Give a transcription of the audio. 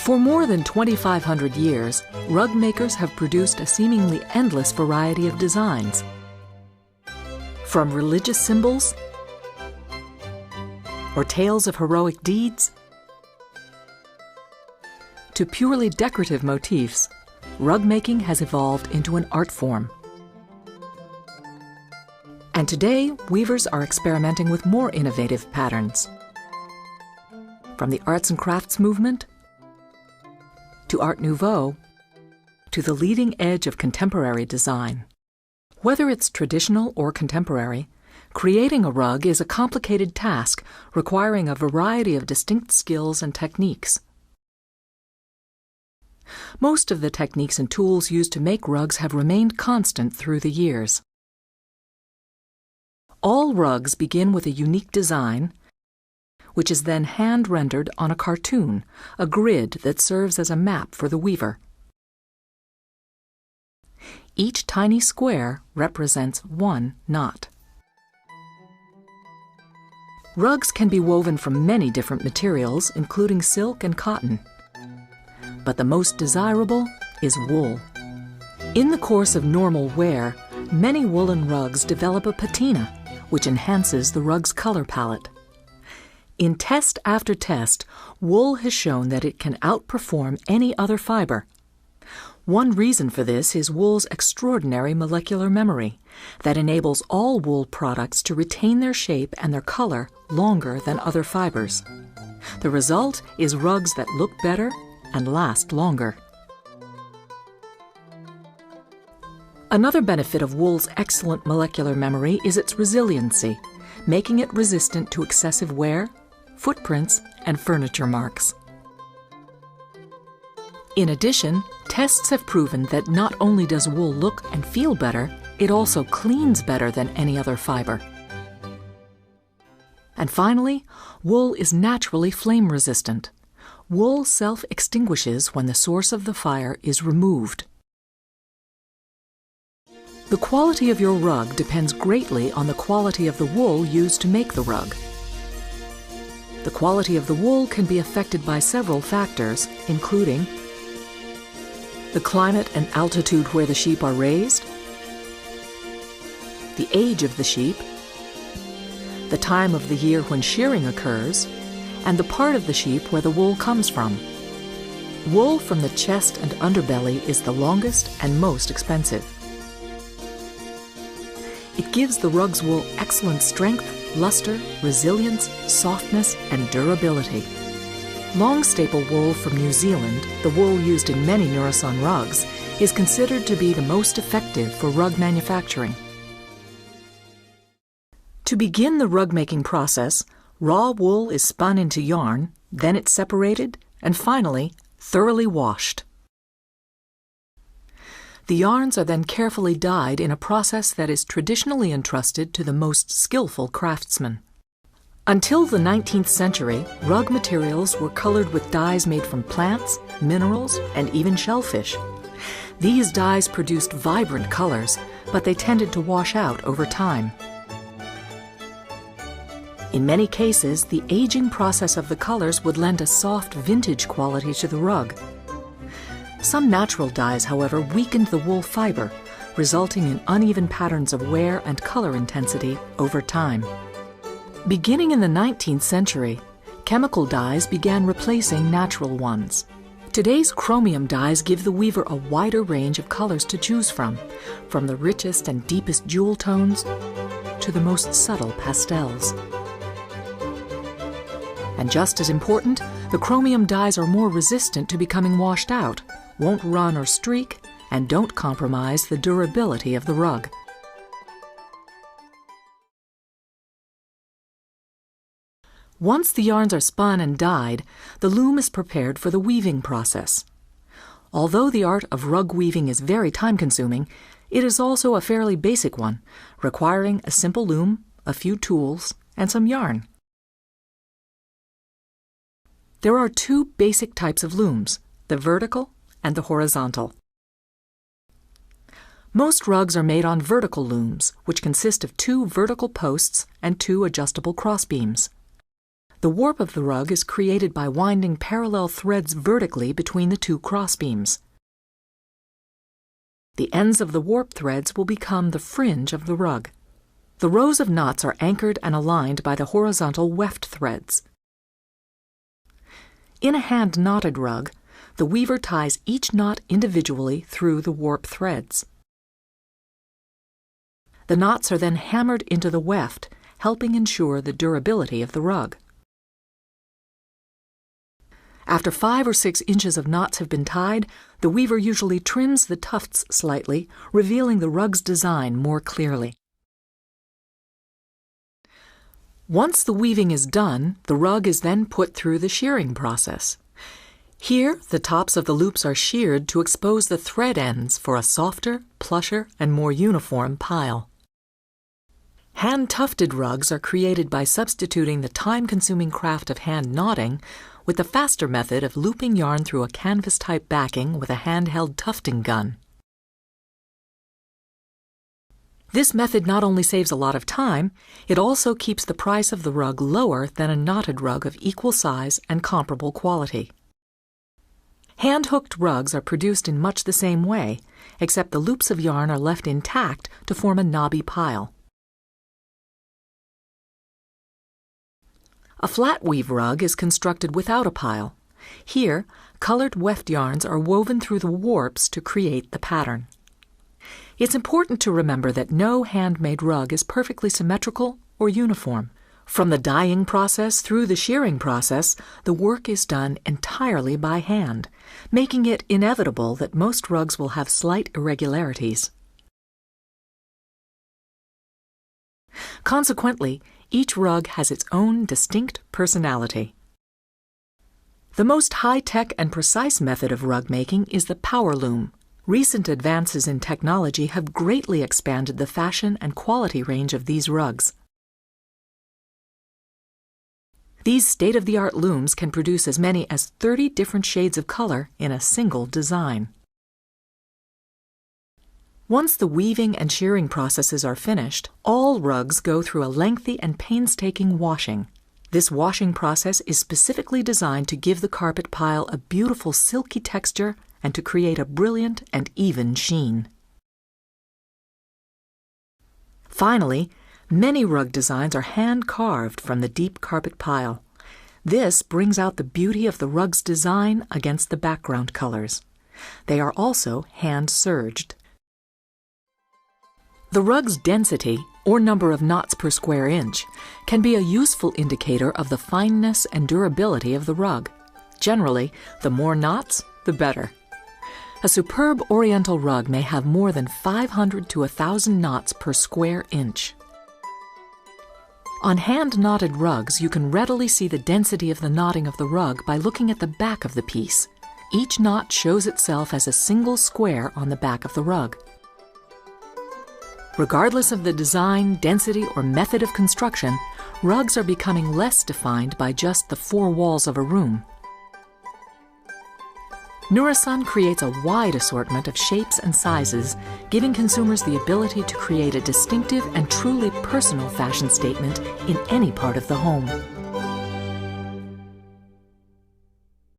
For more than 2,500 years, rug makers have produced a seemingly endless variety of designs. From religious symbols or tales of heroic deeds to purely decorative motifs, rug making has evolved into an art form. And today, weavers are experimenting with more innovative patterns. From the arts and crafts movement to Art Nouveau, to the leading edge of contemporary design. Whether it's traditional or contemporary, creating a rug is a complicated task requiring a variety of distinct skills and techniques. Most of the techniques and tools used to make rugs have remained constant through the years. All rugs begin with a unique design, which is then hand-rendered on a cartoon, a grid that serves as a map for the weaver. Each tiny square represents one knot. Rugs can be woven from many different materials, including silk and cotton. But the most desirable is wool. In the course of normal wear, many woolen rugs develop a patina, which enhances the rug's color palette. In test after test, wool has shown that it can outperform any other fiber. One reason for this is wool's extraordinary molecular memory that enables all wool products to retain their shape and their color longer than other fibers. The result is rugs that look better and last longer. Another benefit of wool's excellent molecular memory is its resiliency, making it resistant to excessive wear, footprints, and furniture marks. In addition, tests have proven that not only does wool look and feel better, it also cleans better than any other fiber. And finally, wool is naturally flame resistant. Wool self-extinguishes when the source of the fire is removed. The quality of your rug depends greatly on the quality of the wool used to make the rug. The quality of the wool can be affected by several factors, including the climate and altitude where the sheep are raised, the age of the sheep, the time of the year when shearing occurs, and the part of the sheep where the wool comes from. Wool from the chest and underbelly is the longest and most expensive. It gives the rug's wool excellent strength, luster, resilience, softness, and durability. Long staple wool from New Zealand, the wool used in many Nourison rugs, is considered to be the most effective for rug manufacturing. To begin the rug-making process, raw wool is spun into yarn, then it's separated, and finally, thoroughly washed. The yarns are then carefully dyed in a process that is traditionally entrusted to the most skillful craftsmen. Until the 19th century, rug materials were colored with dyes made from plants, minerals, and even shellfish. These dyes produced vibrant colors, but they tended to wash out over time. In many cases, the aging process of the colors would lend a soft vintage quality to the rug. Some natural dyes, however, weakened the wool fiber, resulting in uneven patterns of wear and color intensity over time. Beginning in the 19th century, chemical dyes began replacing natural ones. Today's chromium dyes give the weaver a wider range of colors to choose from the richest and deepest jewel tones to the most subtle pastels. And just as important, the chromium dyes are more resistant to becoming washed out, won't run or streak, and don't compromise the durability of the rug. Once the yarns are spun and dyed, the loom is prepared for the weaving process. Although the art of rug weaving is very time-consuming, it is also a fairly basic one, requiring a simple loom, a few tools, and some yarn. There are two basic types of looms, the vertical and the horizontal. Most rugs are made on vertical looms, which consist of two vertical posts and two adjustable crossbeams. The warp of the rug is created by winding parallel threads vertically between the two crossbeams. The ends of the warp threads will become the fringe of the rug. The rows of knots are anchored and aligned by the horizontal weft threads. In a hand-knotted rug, the weaver ties each knot individually through the warp threads. The knots are then hammered into the weft, helping ensure the durability of the rug. After 5 or 6 inches of knots have been tied, the weaver usually trims the tufts slightly, revealing the rug's design more clearly. Once the weaving is done, the rug is then put through the shearing process. Here, the tops of the loops are sheared to expose the thread ends for a softer, plusher, and more uniform pile. Hand-tufted rugs are created by substituting the time-consuming craft of hand knotting with the faster method of looping yarn through a canvas-type backing with a handheld tufting gun. This method not only saves a lot of time, it also keeps the price of the rug lower than a knotted rug of equal size and comparable quality. Hand-hooked rugs are produced in much the same way, except the loops of yarn are left intact to form a knobby pile. A flat weave rug is constructed without a pile. Here, colored weft yarns are woven through the warps to create the pattern. It's important to remember that no handmade rug is perfectly symmetrical or uniform. From the dyeing process through the shearing process, the work is done entirely by hand, making it inevitable that most rugs will have slight irregularities. Consequently, each rug has its own distinct personality. The most high-tech and precise method of rug making is the power loom. Recent advances in technology have greatly expanded the fashion and quality range of these rugs. These state-of-the-art looms can produce as many as 30 different shades of color in a single design. Once the weaving and shearing processes are finished, all rugs go through a lengthy and painstaking washing. This washing process is specifically designed to give the carpet pile a beautiful silky texture and to create a brilliant and even sheen. Finally, many rug designs are hand-carved from the deep carpet pile. This brings out the beauty of the rug's design against the background colors. They are also hand-serged. The rug's density, or number of knots per square inch, can be a useful indicator of the fineness and durability of the rug. Generally, the more knots, the better. A superb Oriental rug may have more than 500 to 1,000 knots per square inch. On hand-knotted rugs, you can readily see the density of the knotting of the rug by looking at the back of the piece. Each knot shows itself as a single square on the back of the rug. Regardless of the design, density, or method of construction, rugs are becoming less defined by just the 4 walls of a room. Nourison creates a wide assortment of shapes and sizes, giving consumers the ability to create a distinctive and truly personal fashion statement in any part of the home.